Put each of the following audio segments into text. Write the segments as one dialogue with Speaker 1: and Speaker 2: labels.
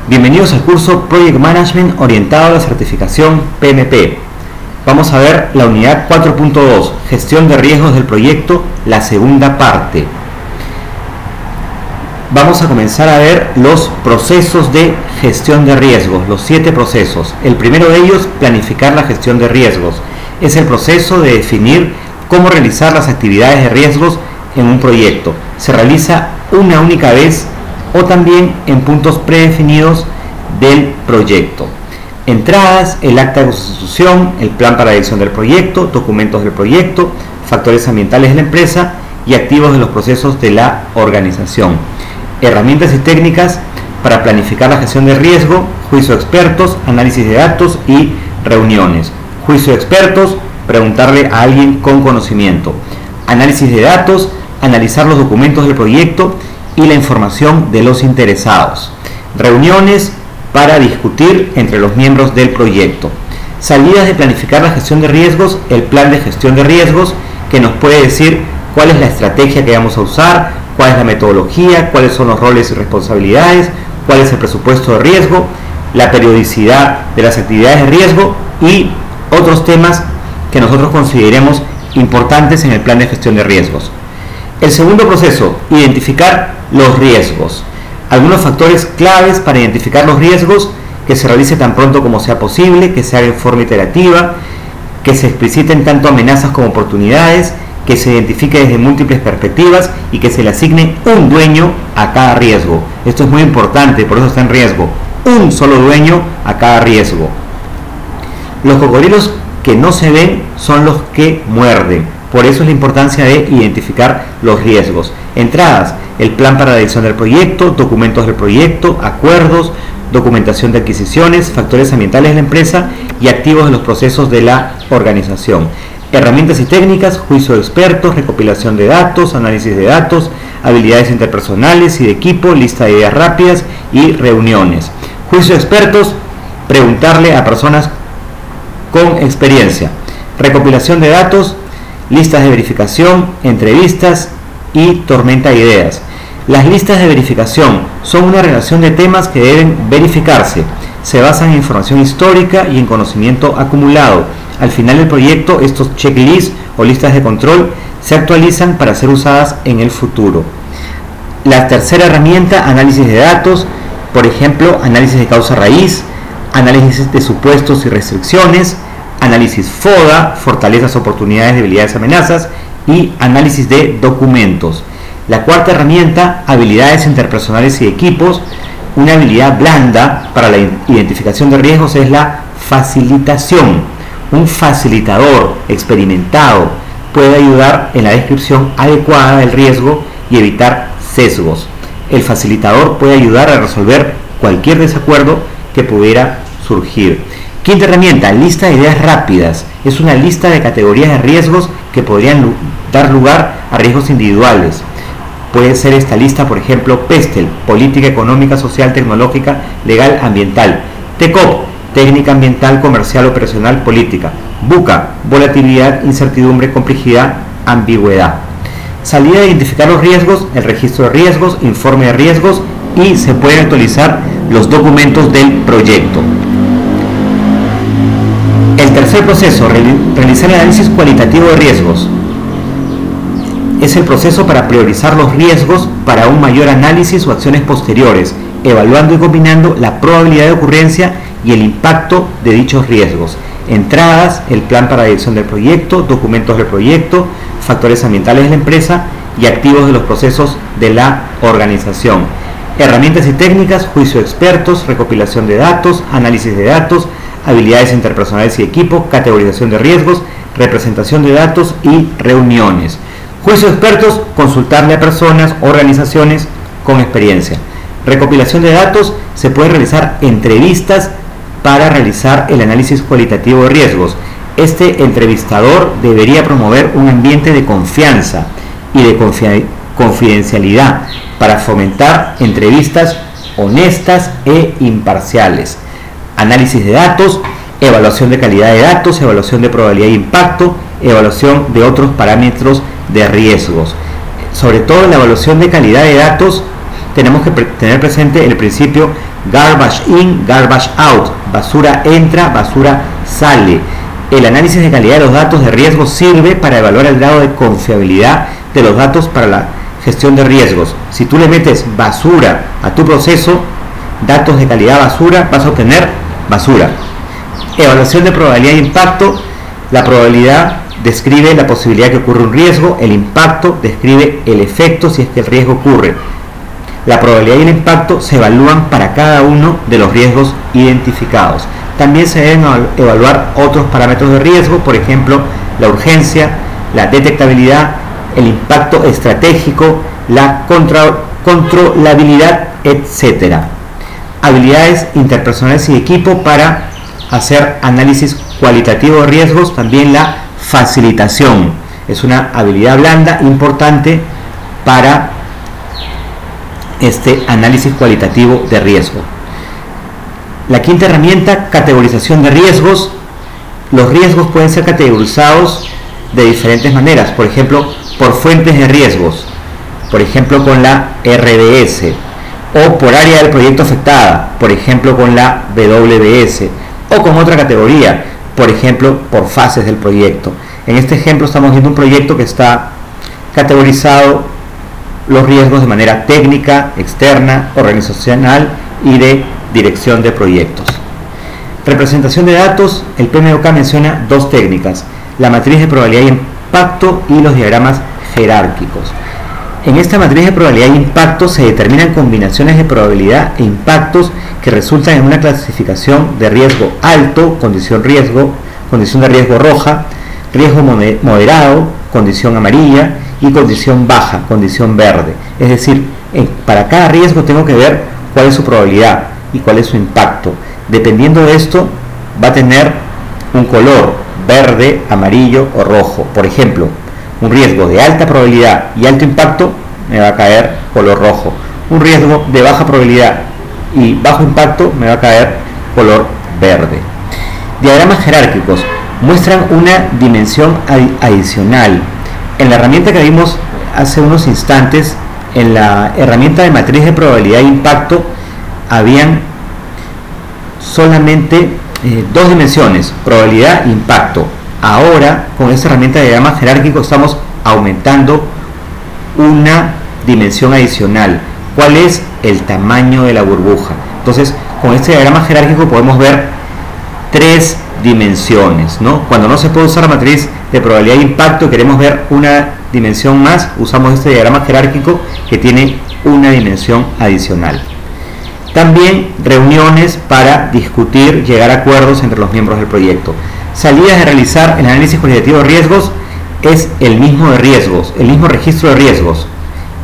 Speaker 1: Bienvenidos al curso Project Management orientado a la certificación PMP. Vamos a ver la unidad 4.2, gestión de riesgos del proyecto, la segunda parte. Vamos a comenzar a ver los procesos de gestión de riesgos, los 7 procesos. El primero de ellos, planificar la gestión de riesgos. Es el proceso de definir cómo realizar las actividades de riesgos en un proyecto. Se realiza una única vez o también en puntos predefinidos del proyecto. Entradas, el acta de constitución, el plan para la dirección del proyecto, documentos del proyecto, factores ambientales de la empresa y activos de los procesos de la organización. Herramientas y técnicas para planificar la gestión de riesgo, juicio de expertos, análisis de datos y reuniones. Juicio de expertos, preguntarle a alguien con conocimiento. Análisis de datos, analizar los documentos del proyecto y la información de los interesados. Reuniones para discutir entre los miembros del proyecto. Salidas de planificar la gestión de riesgos, el plan de gestión de riesgos, que nos puede decir cuál es la estrategia que vamos a usar, cuál es la metodología, cuáles son los roles y responsabilidades, cuál es el presupuesto de riesgo, la periodicidad de las actividades de riesgo y otros temas que nosotros consideremos importantes en el plan de gestión de riesgos. El segundo proceso, identificar los riesgos. Algunos factores claves para identificar los riesgos: que se realice tan pronto como sea posible, que se haga en forma iterativa, que se expliciten tanto amenazas como oportunidades, que se identifique desde múltiples perspectivas y que se le asigne un dueño a cada riesgo. Esto es muy importante, por eso está en riesgo. Un solo dueño a cada riesgo. Los cocodrilos que no se ven son los que muerden. Por eso es la importancia de identificar los riesgos. Entradas, el plan para la dirección del proyecto, documentos del proyecto, acuerdos, documentación de adquisiciones, factores ambientales de la empresa y activos de los procesos de la organización. Herramientas y técnicas, juicio de expertos, recopilación de datos, análisis de datos, habilidades interpersonales y de equipo, lista de ideas rápidas y reuniones. Juicio de expertos, preguntarle a personas con experiencia. Recopilación de datos, listas de verificación, entrevistas y tormenta de ideas. Las listas de verificación son una relación de temas que deben verificarse. Se basan en información histórica y en conocimiento acumulado. Al final del proyecto, estos checklists o listas de control se actualizan para ser usadas en el futuro. La tercera herramienta, análisis de datos, por ejemplo, análisis de causa raíz, análisis de supuestos y restricciones, análisis FODA, fortalezas, oportunidades, debilidades, amenazas, y análisis de documentos. La cuarta herramienta, habilidades interpersonales y equipos. Una habilidad blanda para la identificación de riesgos es la facilitación. Un facilitador experimentado puede ayudar en la descripción adecuada del riesgo y evitar sesgos. El facilitador puede ayudar a resolver cualquier desacuerdo que pudiera surgir. Quinta herramienta, lista de ideas rápidas. Es una lista de categorías de riesgos que podrían dar lugar a riesgos individuales. Puede ser esta lista, por ejemplo, PESTEL, política económica, social, tecnológica, legal, ambiental. TECOP, técnica ambiental, comercial, operacional, política. BUCA, volatilidad, incertidumbre, complejidad, ambigüedad. Salida de identificar los riesgos, el registro de riesgos, informe de riesgos y se pueden actualizar los documentos del proyecto. El tercer proceso, realizar el análisis cualitativo de riesgos. Es el proceso para priorizar los riesgos para un mayor análisis o acciones posteriores, evaluando y combinando la probabilidad de ocurrencia y el impacto de dichos riesgos. Entradas, el plan para la dirección del proyecto, documentos del proyecto, factores ambientales de la empresa y activos de los procesos de la organización. Herramientas y técnicas, juicio de expertos, recopilación de datos, análisis de datos, habilidades interpersonales y equipo, categorización de riesgos, representación de datos y reuniones. Juicio de expertos, consultarle a personas, organizaciones con experiencia. Recopilación de datos, se puede realizar entrevistas para realizar el análisis cualitativo de riesgos. Este entrevistador debería promover un ambiente de confianza y de confidencialidad para fomentar entrevistas honestas e imparciales. Análisis de datos, evaluación de calidad de datos, evaluación de probabilidad de impacto, evaluación de otros parámetros de riesgos. Sobre todo en la evaluación de calidad de datos tenemos que tener presente el principio garbage in, garbage out, basura entra, basura sale. El análisis de calidad de los datos de riesgo sirve para evaluar el grado de confiabilidad de los datos para la gestión de riesgos. Si tú le metes basura a tu proceso, datos de calidad basura, vas a obtener basura. Evaluación de probabilidad de impacto. La probabilidad describe la posibilidad que ocurra un riesgo, el impacto describe el efecto si es que el riesgo ocurre. La probabilidad y el impacto se evalúan para cada uno de los riesgos identificados. También se deben evaluar otros parámetros de riesgo, por ejemplo, la urgencia, la detectabilidad, el impacto estratégico, la controlabilidad, etc. Habilidades interpersonales y de equipo para hacer análisis cualitativo de riesgos. También la facilitación es una habilidad blanda importante para este análisis cualitativo de riesgo. La quinta herramienta, categorización de riesgos. Los riesgos pueden ser categorizados de diferentes maneras, por ejemplo, por fuentes de riesgos, por ejemplo con la RDS, o por área del proyecto afectada, por ejemplo con la WBS, o con otra categoría, por ejemplo por fases del proyecto. En este ejemplo estamos viendo un proyecto que está categorizado los riesgos de manera técnica, externa, organizacional y de dirección de proyectos. Representación de datos. El PMBOK menciona dos técnicas: la matriz de probabilidad y impacto y los diagramas jerárquicos. En esta matriz de probabilidad e impacto se determinan combinaciones de probabilidad e impactos que resultan en una clasificación de riesgo alto, condición de riesgo roja, riesgo moderado, condición amarilla, y condición baja, condición verde. Es decir, para cada riesgo tengo que ver cuál es su probabilidad y cuál es su impacto. Dependiendo de esto va a tener un color: verde, amarillo o rojo. Por ejemplo, un riesgo de alta probabilidad y alto impacto me va a caer color rojo. Un riesgo de baja probabilidad y bajo impacto me va a caer color verde. Diagramas jerárquicos muestran una dimensión adicional. En la herramienta que vimos hace unos instantes, en la herramienta de matriz de probabilidad e impacto, habían solamente dos dimensiones: probabilidad e impacto. Ahora, con esta herramienta de diagrama jerárquico, estamos aumentando una dimensión adicional. ¿Cuál es? El tamaño de la burbuja. Entonces, con este diagrama jerárquico podemos ver tres dimensiones, ¿no? Cuando no se puede usar la matriz de probabilidad e impacto, queremos ver una dimensión más, usamos este diagrama jerárquico que tiene una dimensión adicional. También reuniones para discutir, llegar a acuerdos entre los miembros del proyecto. Salidas de realizar el análisis cualitativo de riesgos es el mismo de riesgos, el mismo registro de riesgos,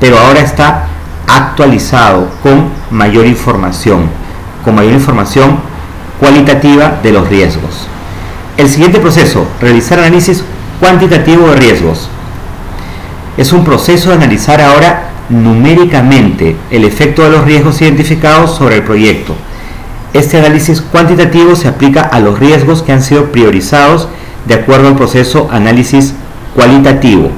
Speaker 1: pero ahora está actualizado con mayor información cualitativa de los riesgos. El siguiente proceso: realizar análisis cuantitativo de riesgos. Es un proceso de analizar ahora numéricamente el efecto de los riesgos identificados sobre el proyecto. Este análisis cuantitativo se aplica a los riesgos que han sido priorizados de acuerdo al proceso análisis cualitativo.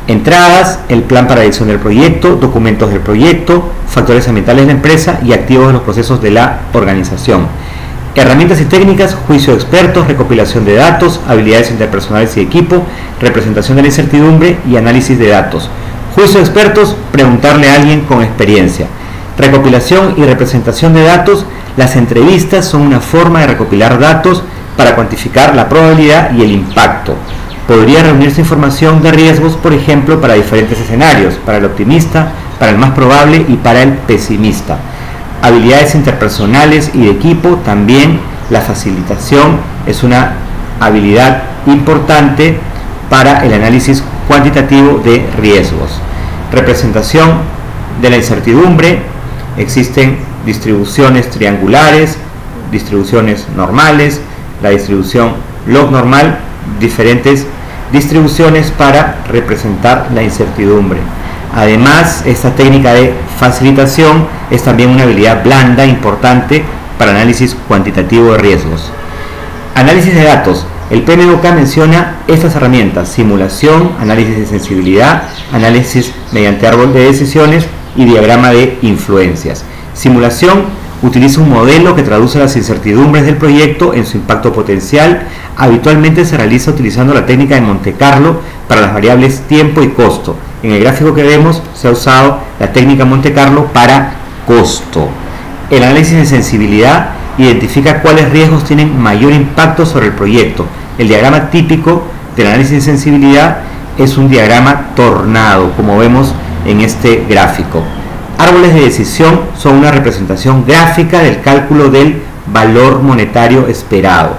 Speaker 1: Entradas: el plan para dirección del proyecto, documentos del proyecto, factores ambientales de la empresa y activos de los procesos de la organización. Herramientas y técnicas: juicio de expertos, recopilación de datos, habilidades interpersonales y equipo, representación de la incertidumbre y análisis de datos. Juicio de expertos: preguntarle a alguien con experiencia. Recopilación y representación de datos: las entrevistas son una forma de recopilar datos para cuantificar la probabilidad y el impacto. Podría reunirse información de riesgos, por ejemplo, para diferentes escenarios: para el optimista, para el más probable y para el pesimista. Habilidades interpersonales y de equipo: también la facilitación es una habilidad importante para el análisis cuantitativo de riesgos. Representación de la incertidumbre: existen distribuciones triangulares, distribuciones normales, la distribución log normal, diferentes distribuciones para representar la incertidumbre. Además, esta técnica de facilitación es también una habilidad blanda importante para análisis cuantitativo de riesgos. Análisis de datos: el PMBOK menciona estas herramientas: simulación, análisis de sensibilidad, análisis mediante árbol de decisiones y diagrama de influencias. Simulación utiliza un modelo que traduce las incertidumbres del proyecto en su impacto potencial. Habitualmente se realiza utilizando la técnica de Monte Carlo para las variables tiempo y costo. En el gráfico que vemos se ha usado la técnica Monte Carlo para costo. El análisis de sensibilidad identifica cuáles riesgos tienen mayor impacto sobre el proyecto. El diagrama típico del análisis de sensibilidad es un diagrama tornado, como vemos en este gráfico. Árboles de decisión son una representación gráfica del cálculo del valor monetario esperado.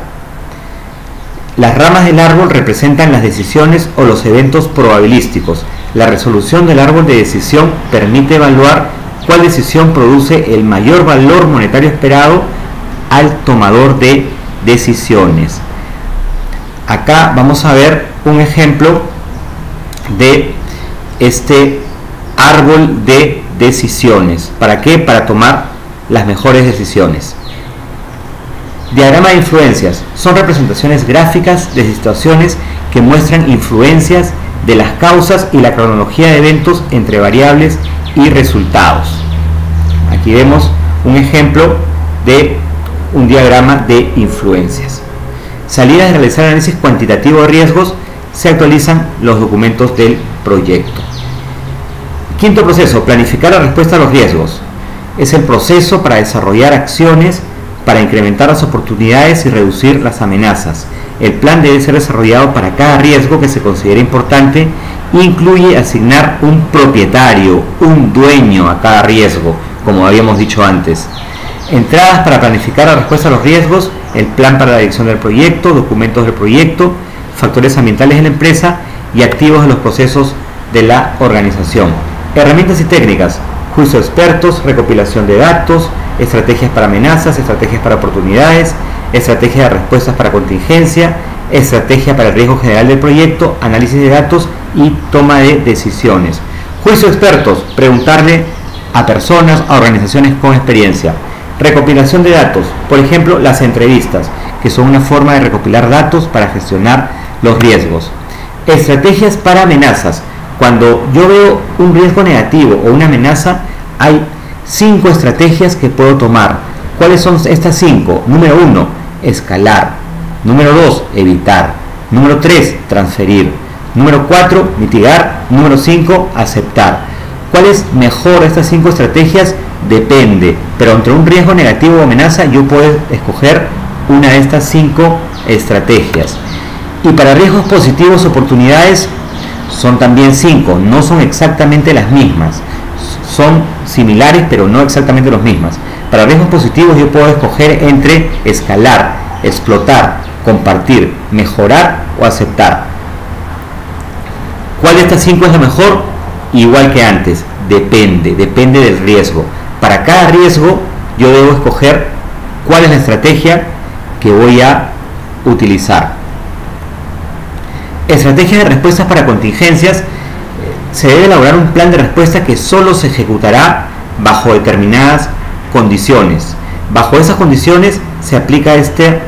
Speaker 1: Las ramas del árbol representan las decisiones o los eventos probabilísticos. La resolución del árbol de decisión permite evaluar cuál decisión produce el mayor valor monetario esperado al tomador de decisiones. Acá vamos a ver un ejemplo de este árbol de decisiones. ¿Para qué? Para tomar las mejores decisiones. Diagrama de influencias son representaciones gráficas de situaciones que muestran influencias de las causas y la cronología de eventos entre variables y resultados. Aquí vemos un ejemplo de un diagrama de influencias. Salidas de realizar análisis cuantitativo de riesgos, se actualizan los documentos del proyecto. Quinto proceso, planificar la respuesta a los riesgos. Es el proceso para desarrollar acciones para incrementar las oportunidades y reducir las amenazas. El plan debe ser desarrollado para cada riesgo que se considere importante e incluye asignar un propietario, un dueño a cada riesgo, como habíamos dicho antes. Entradas para planificar la respuesta a los riesgos, el plan para la dirección del proyecto, documentos del proyecto, factores ambientales de la empresa y activos de los procesos de la organización. Herramientas y técnicas, juicio de expertos, recopilación de datos, estrategias para amenazas, estrategias para oportunidades, estrategia de respuestas para contingencia, estrategia para el riesgo general del proyecto, análisis de datos y toma de decisiones. Juicio de expertos, preguntarle a personas, a organizaciones con experiencia. Recopilación de datos, por ejemplo, las entrevistas, que son una forma de recopilar datos para gestionar los riesgos. Estrategias para amenazas. Cuando yo veo un riesgo negativo o una amenaza, hay 5 estrategias que puedo tomar. ¿Cuáles son estas 5? Número 1, escalar. Número 2, evitar. Número 3, transferir. Número 4, mitigar. Número 5, aceptar. ¿Cuál es mejor de estas 5 estrategias? Depende, pero entre un riesgo negativo o amenaza yo puedo escoger una de estas 5 estrategias. Y para riesgos positivos, oportunidades, son también 5, no son exactamente las mismas, son similares pero no exactamente las mismas. Para riesgos positivos yo puedo escoger entre escalar, explotar, compartir, mejorar o aceptar. ¿Cuál de estas 5 es la mejor? Igual que antes, depende del riesgo. Para cada riesgo yo debo escoger cuál es la estrategia que voy a utilizar. Estrategia de respuestas para contingencias. Se debe elaborar un plan de respuesta que solo se ejecutará bajo determinadas condiciones. Bajo esas condiciones se aplica este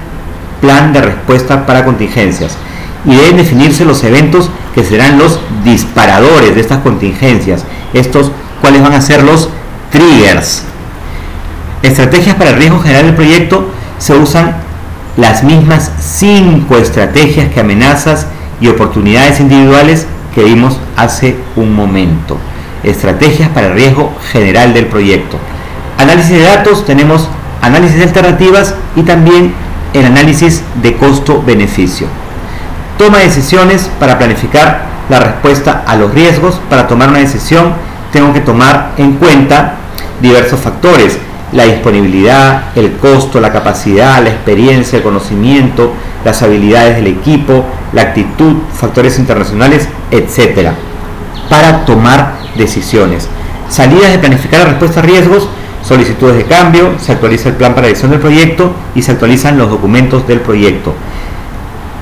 Speaker 1: plan de respuesta para contingencias y deben definirse los eventos que serán los disparadores de estas contingencias. Estos, ¿cuáles van a ser los triggers? Estrategias para el riesgo general del proyecto. Se usan las mismas 5 estrategias que amenazas y oportunidades individuales que vimos hace un momento. Estrategias para el riesgo general del proyecto. Análisis de datos, tenemos análisis de alternativas y también el análisis de costo-beneficio. Toma de decisiones para planificar la respuesta a los riesgos. Para tomar una decisión tengo que tomar en cuenta diversos factores: la disponibilidad, el costo, la capacidad, la experiencia, el conocimiento, las habilidades del equipo, la actitud, factores internacionales, etc. para tomar decisiones. Salidas de planificar la respuesta a riesgos, solicitudes de cambio, se actualiza el plan para la dirección del proyecto y se actualizan los documentos del proyecto.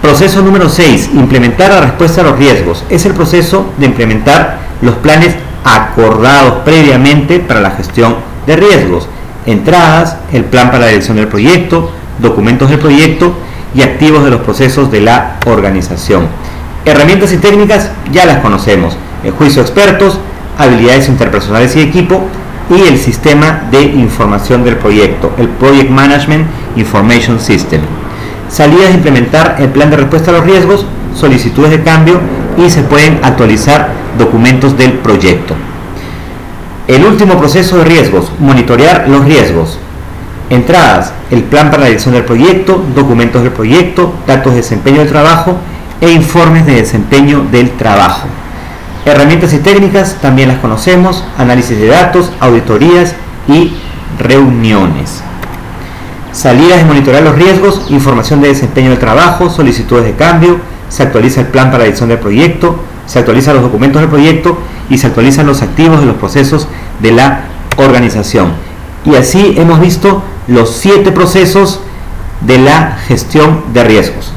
Speaker 1: Proceso número 6, implementar la respuesta a los riesgos. Es el proceso de implementar los planes acordados previamente para la gestión de riesgos. Entradas, el plan para la dirección del proyecto, documentos del proyecto y activos de los procesos de la organización. Herramientas y técnicas ya las conocemos: el juicio de expertos, habilidades interpersonales y equipo, y el sistema de información del proyecto, el Project Management Information System. Salidas de implementar el plan de respuesta a los riesgos, solicitudes de cambio y se pueden actualizar documentos del proyecto. El último proceso de riesgos, monitorear los riesgos. Entradas, el plan para la dirección del proyecto, documentos del proyecto, datos de desempeño del trabajo e informes de desempeño del trabajo. Herramientas y técnicas, también las conocemos: análisis de datos, auditorías y reuniones. Salidas de monitorear los riesgos, información de desempeño del trabajo, solicitudes de cambio, se actualiza el plan para la dirección del proyecto, se actualizan los documentos del proyecto y se actualizan los activos de los procesos de la organización. Y así hemos visto los 7 procesos de la gestión de riesgos.